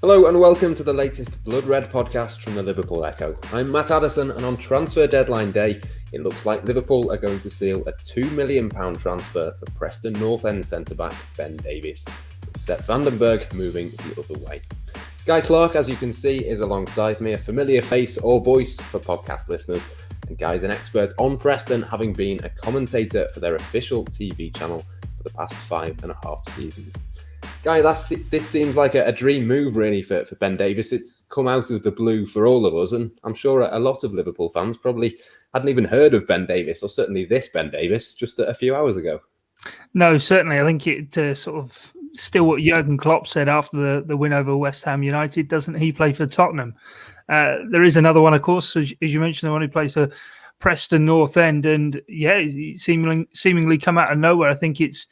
Hello and welcome to the latest Blood Red podcast from the Liverpool Echo. I'm Matt Addison, and on transfer deadline day, it looks like Liverpool are going to seal a £2 million transfer for Preston North End centre-back Ben Davies, with Sepp Berg moving the other way. Guy Clarke, as you can see, is alongside me, a familiar face or voice for podcast listeners, and Guy's an expert on Preston, having been a commentator for their official TV channel for the past 5.5 seasons. Guy, this seems like a dream move, really, for Ben Davies. It's come out of the blue for all of us, and I'm sure a lot of Liverpool fans probably hadn't even heard of Ben Davies, or certainly this Ben Davies, just a few hours ago. No, certainly. I think it sort of still what Jurgen Klopp said after the win over West Ham United. Doesn't he play for Tottenham? There is another one, of course, as you mentioned, the one who plays for Preston North End, and yeah, seemingly come out of nowhere. I think it's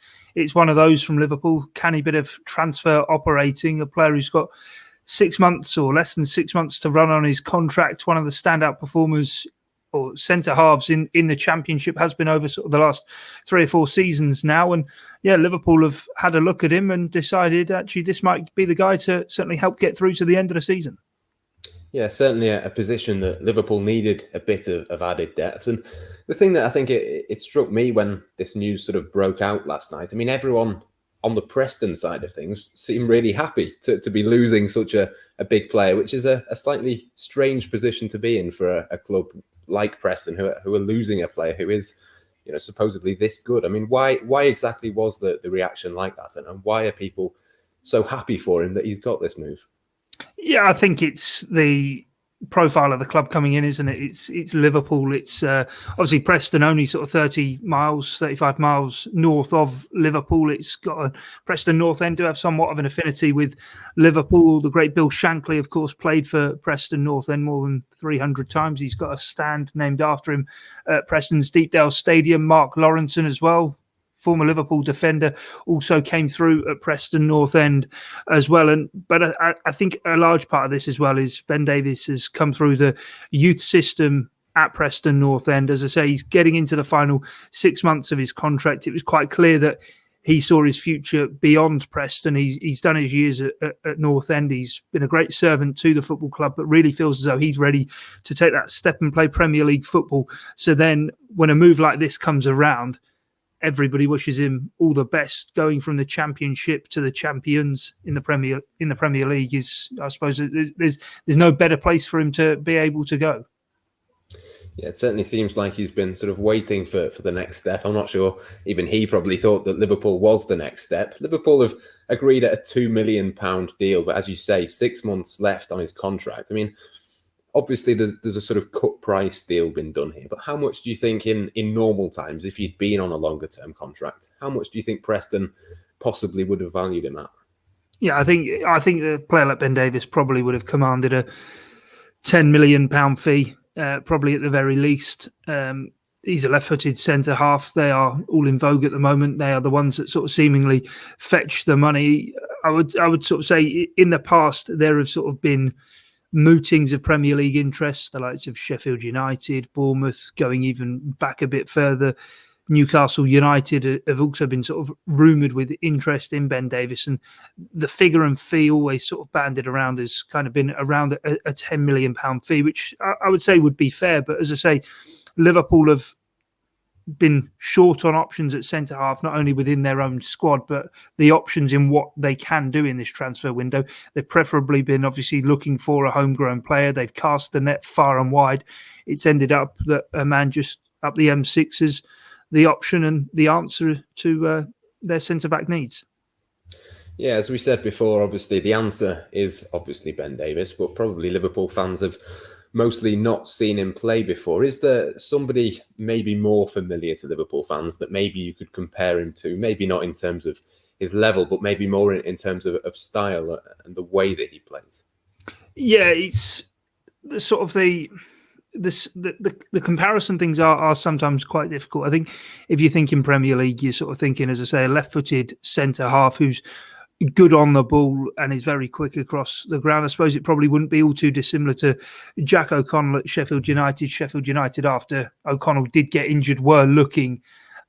one of those from Liverpool, canny bit of transfer operating, a player who's got 6 months or less than 6 months to run on his contract, one of the standout performers or centre-halves in the Championship, has been over sort of the last 3 or 4 seasons now. And yeah, Liverpool have had a look at him and decided actually this might be the guy to certainly help get through to the end of the season. Yeah, certainly a position that Liverpool needed a bit of added depth. And the thing that I think it struck me when this news sort of broke out last night, I mean, everyone on the Preston side of things seemed really happy to be losing such a big player, which is a slightly strange position to be in for a club like Preston, who are losing a player who is, supposedly this good. I mean, why exactly was the reaction like that? And why are people so happy for him that he's got this move? Yeah, I think it's the profile of the club coming in, isn't it? It's Liverpool. It's obviously Preston, only sort of 35 miles north of Liverpool. It's got Preston North End do have somewhat of an affinity with Liverpool. The great Bill Shankly, of course, played for Preston North End more than 300 times. He's got a stand named after him at Preston's Deepdale Stadium. Mark Lawrenson as well, former Liverpool defender, also came through at Preston North End as well. But I think a large part of this as well is Ben Davies has come through the youth system at Preston North End. As I say, he's getting into the final 6 months of his contract. It was quite clear that he saw his future beyond Preston. He's done his years at North End. He's been a great servant to the football club, but really feels as though he's ready to take that step and play Premier League football. So then when a move like this comes around, everybody wishes him all the best. Going from the Championship to the champions in the Premier League is, I suppose, there's no better place for him to be able to go. Yeah, it certainly seems like he's been sort of waiting for the next step. I'm not sure even he probably thought that Liverpool was the next step. Liverpool have agreed at a £2 million deal, but as you say, 6 months left on his contract. I mean, obviously, there's a sort of cut price deal been done here, but how much do you think in normal times, if he'd been on a longer term contract, how much do you think Preston possibly would have valued him at? Yeah, I think the player like Ben Davies probably would have commanded a £10 million fee, probably at the very least. He's a left-footed centre half. They are all in vogue at the moment. They are the ones that sort of seemingly fetch the money. I would sort of say in the past there have sort of been mootings of Premier League interests, the likes of Sheffield United, Bournemouth, going even back a bit further. Newcastle United have also been sort of rumoured with interest in Ben Davies, and the figure and fee always sort of banded around has kind of been around a £10 million fee, which I would say would be fair. But as I say, Liverpool have been short on options at centre-half, not only within their own squad, but the options in what they can do in this transfer window. They've preferably been obviously looking for a homegrown player. They've cast the net far and wide. It's ended up that a man just up the M6 is the option and the answer to their centre-back needs. Yeah, as we said before, obviously the answer is obviously Ben Davies, but probably Liverpool fans have mostly not seen him play before. Is there somebody maybe more familiar to Liverpool fans that maybe you could compare him to? Maybe not in terms of his level, but maybe more in terms of style and the way that he plays. Yeah, it's the sort of the comparison things are sometimes quite difficult. I think if you think in Premier League, you're sort of thinking, as I say, a left-footed centre half who's good on the ball and is very quick across the ground. I suppose it probably wouldn't be all too dissimilar to Jack O'Connell at Sheffield United. Sheffield United, after O'Connell did get injured, were looking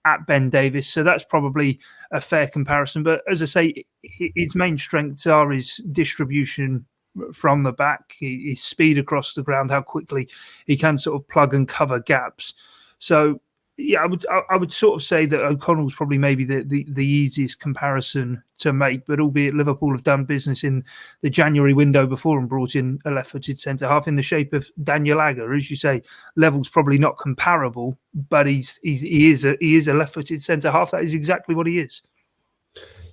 at Ben Davies. So that's probably a fair comparison. But as I say, his main strengths are his distribution from the back, his speed across the ground, how quickly he can sort of plug and cover gaps. So yeah, I would sort of say that O'Connell's probably maybe the easiest comparison to make, but albeit Liverpool have done business in the January window before and brought in a left-footed centre-half in the shape of Daniel Agger. As you say, level's probably not comparable, but he is a left-footed centre-half. That is exactly what he is.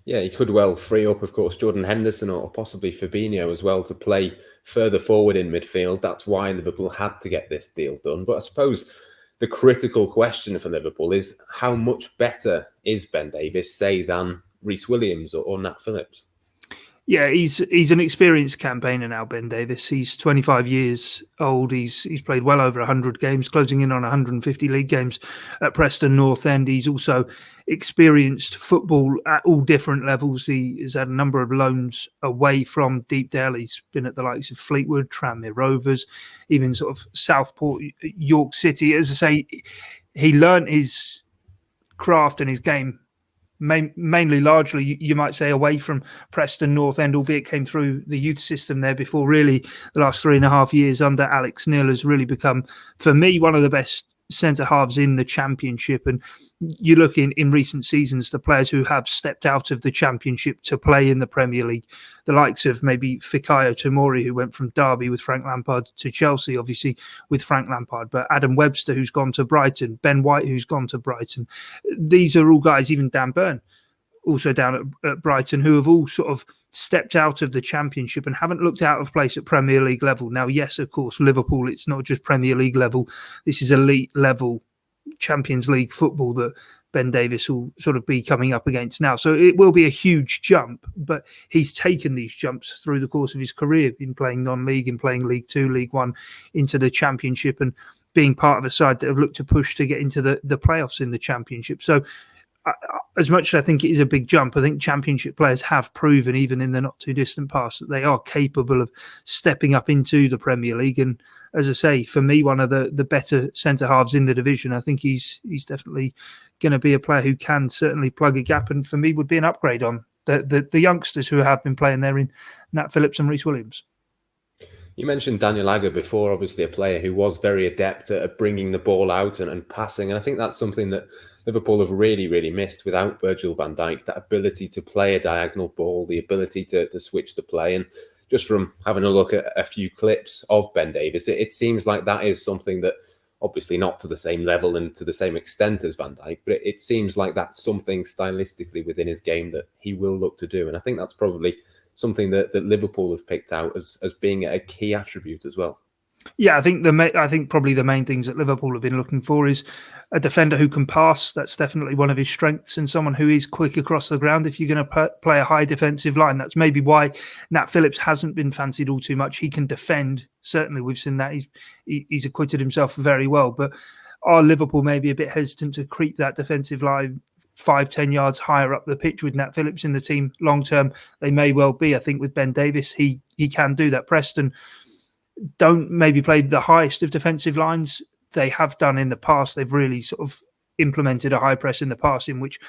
Yeah, he could well free up, of course, Jordan Henderson or possibly Fabinho as well to play further forward in midfield. That's why Liverpool had to get this deal done. But I suppose the critical question for Liverpool is how much better is Ben Davies, say, than Rhys Williams or Nat Phillips? Yeah, he's an experienced campaigner now, Ben Davies. He's 25 years old. He's played well over 100 games, closing in on 150 league games at Preston North End. He's also experienced football at all different levels. He has had a number of loans away from Deepdale. He's been at the likes of Fleetwood, Tranmere Rovers, even sort of Southport, York City. As I say, he learnt his craft and his game mainly, largely, you might say, away from Preston North End, albeit came through the youth system there before really the last 3.5 years under Alex Neil has really become, for me, one of the best centre-halves in the Championship. And you look in recent seasons, the players who have stepped out of the Championship to play in the Premier League, the likes of maybe Fikayo Tomori, who went from Derby with Frank Lampard to Chelsea, obviously with Frank Lampard, but Adam Webster, who's gone to Brighton, Ben White, who's gone to Brighton. These are all guys, even Dan Burn, also down at Brighton, who have all sort of stepped out of the Championship and haven't looked out of place at Premier League level. Now, yes, of course, Liverpool, it's not just Premier League level. This is elite level Champions League football that Ben Davies will sort of be coming up against now. So it will be a huge jump, but he's taken these jumps through the course of his career, in playing non-league, in playing League Two, League One, into the Championship, and being part of a side that have looked to push to get into the playoffs in the Championship. So as much as I think it is a big jump, I think Championship players have proven, even in the not too distant past, that they are capable of stepping up into the Premier League. And as I say, for me, one of the better centre halves in the division. I think he's definitely going to be a player who can certainly plug a gap, and for me would be an upgrade on the youngsters who have been playing there in Nat Phillips and Rhys Williams. You mentioned Daniel Agger before, obviously a player who was very adept at bringing the ball out and passing. And I think that's something that Liverpool have really, really missed without Virgil van Dijk, that ability to play a diagonal ball, the ability to switch the play. And just from having a look at a few clips of Ben Davies, it seems like that is something that, obviously not to the same level and to the same extent as Van Dijk, but it seems like that's something stylistically within his game that he will look to do. And I think that's probably something that Liverpool have picked out as being a key attribute as well. Yeah, I think probably the main things that Liverpool have been looking for is a defender who can pass. That's definitely one of his strengths, and someone who is quick across the ground. If you're going to play a high defensive line, that's maybe why Nat Phillips hasn't been fancied all too much. He can defend. Certainly, we've seen that. He's acquitted himself very well. But are Liverpool maybe a bit hesitant to creep that defensive line 5-10 yards higher up the pitch with Nat Phillips in the team long term? They may well be. I think with Ben Davies, he can do that. Preston don't maybe play the highest of defensive lines. They have done in the past. They've really sort of implemented a high press in the past, in which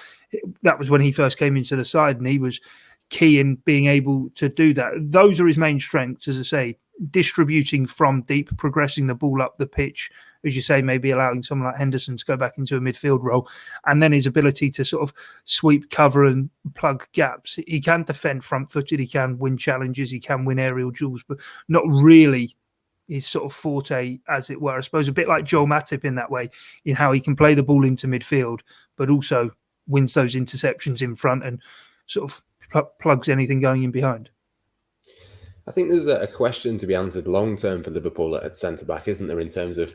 that was when he first came into the side, and he was key in being able to do that. Those are his main strengths, as I say, distributing from deep, progressing the ball up the pitch, as you say, maybe allowing someone like Henderson to go back into a midfield role, and then his ability to sort of sweep cover and plug gaps. He can defend front-footed, he can win challenges, he can win aerial duels, but not really his sort of forte, as it were. I suppose a bit like Joel Matip in that way, in how he can play the ball into midfield, but also wins those interceptions in front and sort of plugs anything going in behind. I think there's a question to be answered long term for Liverpool at centre back, isn't there? In terms of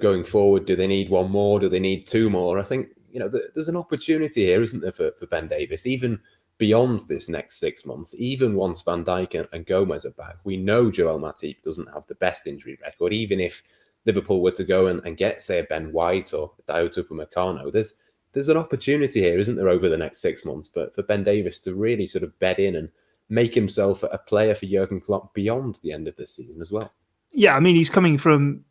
going forward, do they need one more? Do they need two more? I think there's an opportunity here, isn't there, for Ben Davies, even beyond this next 6 months, even once Van Dijk and Gomez are back. We know Joel Matip doesn't have the best injury record. Even if Liverpool were to go and get, say, a Ben White or Dayot Upamecano, there's an opportunity here, isn't there, over the next 6 months for Ben Davies to really sort of bed in and make himself a player for Jurgen Klopp beyond the end of this season as well. Yeah, I mean, he's coming from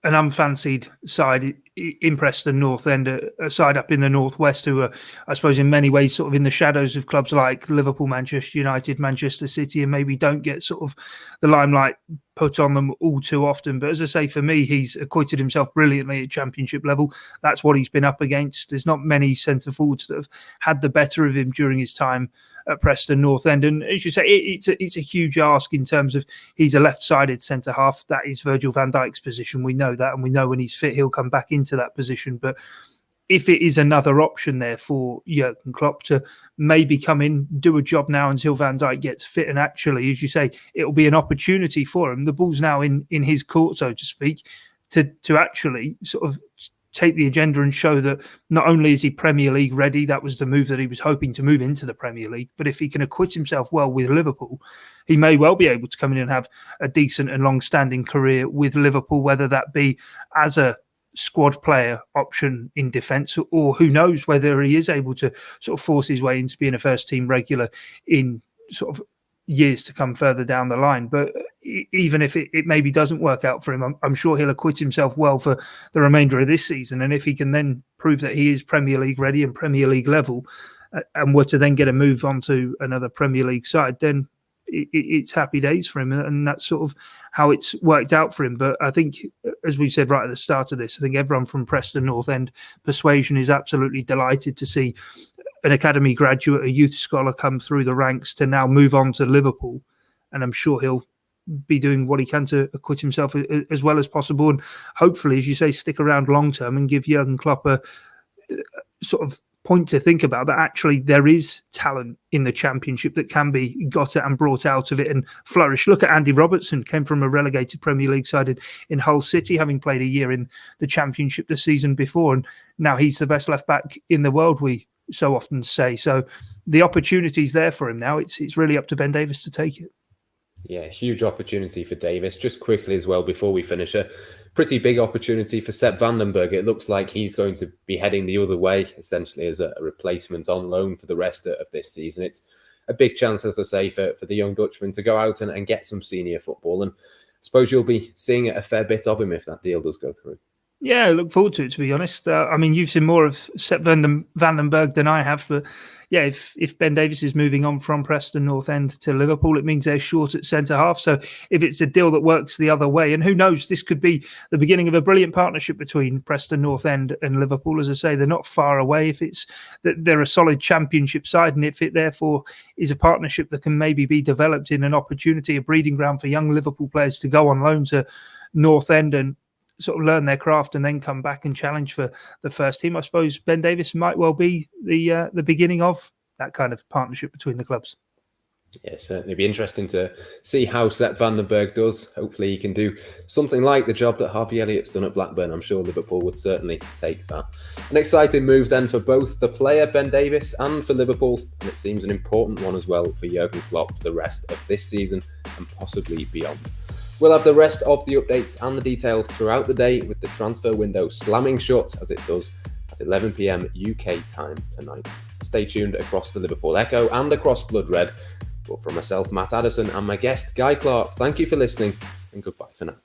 an unfancied side in Preston North End, a side up in the northwest who are, I suppose, in many ways sort of in the shadows of clubs like Liverpool, Manchester United, Manchester City, and maybe don't get sort of the limelight put on them all too often. But as I say, for me, he's acquitted himself brilliantly at Championship level. That's what he's been up against. There's not many centre forwards that have had the better of him during his time at Preston North End. And as you say, it's a huge ask in terms of he's a left-sided centre-half. That is Virgil van Dijk's position. We know that, and we know when he's fit, he'll come back into that position. But if it is another option there for Jurgen Klopp to maybe come in, do a job now until Van Dijk gets fit, and actually, as you say, it'll be an opportunity for him. The ball's now in his court, so to speak, to actually sort of take the agenda and show that not only is he Premier League ready, that was the move that he was hoping to move into the Premier League, but if he can acquit himself well with Liverpool, he may well be able to come in and have a decent and long-standing career with Liverpool, whether that be as a squad player option in defence, or who knows whether he is able to sort of force his way into being a first-team regular in sort of years to come further down the line. But even if it maybe doesn't work out for him, I'm sure he'll acquit himself well for the remainder of this season. And if he can then prove that he is Premier League ready and Premier League level, and were to then get a move onto another Premier League side, then it's happy days for him. And that's sort of how it's worked out for him. But I think, as we said right at the start of this, I think everyone from Preston North End persuasion is absolutely delighted to see an academy graduate, a youth scholar, come through the ranks to now move on to Liverpool. And I'm sure he'll be doing what he can to acquit himself as well as possible. And hopefully, as you say, stick around long term and give Jurgen Klopp a sort of point to think about, that actually there is talent in the Championship that can be got at and brought out of it and flourish. Look at Andy Robertson, came from a relegated Premier League side in Hull City, having played a year in the Championship the season before, and now he's the best left back in the world, we so often say. So the opportunity's there for him now. It's really up to Ben Davies to take it. Yeah, huge opportunity for Davies. Just quickly as well, before we finish, a pretty big opportunity for Sepp Vandenberg. It looks like he's going to be heading the other way, essentially as a replacement on loan for the rest of this season. It's a big chance, as I say, for the young Dutchman to go out and get some senior football. And I suppose you'll be seeing a fair bit of him if that deal does go through. Yeah, I look forward to it, to be honest. I mean, you've seen more of Sepp Vandenberg than I have, but yeah, if Ben Davies is moving on from Preston North End to Liverpool, it means they're short at centre-half. So if it's a deal that works the other way, and who knows, this could be the beginning of a brilliant partnership between Preston North End and Liverpool. As I say, they're not far away. If it's that they're a solid Championship side, and if it therefore is a partnership that can maybe be developed in an opportunity, a breeding ground for young Liverpool players to go on loan to North End and sort of learn their craft and then come back and challenge for the first team, I suppose Ben Davies might well be the beginning of that kind of partnership between the clubs. Yeah, certainly be interesting to see how Sepp Vandenberg does. Hopefully he can do something like the job that Harvey Elliott's done at Blackburn. I'm sure Liverpool would certainly take that. An exciting move then for both the player Ben Davies and for Liverpool, and it seems an important one as well for Jurgen Klopp for the rest of this season and possibly beyond. We'll have the rest of the updates and the details throughout the day, with the transfer window slamming shut as it does at 11 p.m. UK time tonight. Stay tuned across the Liverpool Echo and across Blood Red. But from myself, Matt Addison, and my guest, Guy Clarke, thank you for listening, and goodbye for now.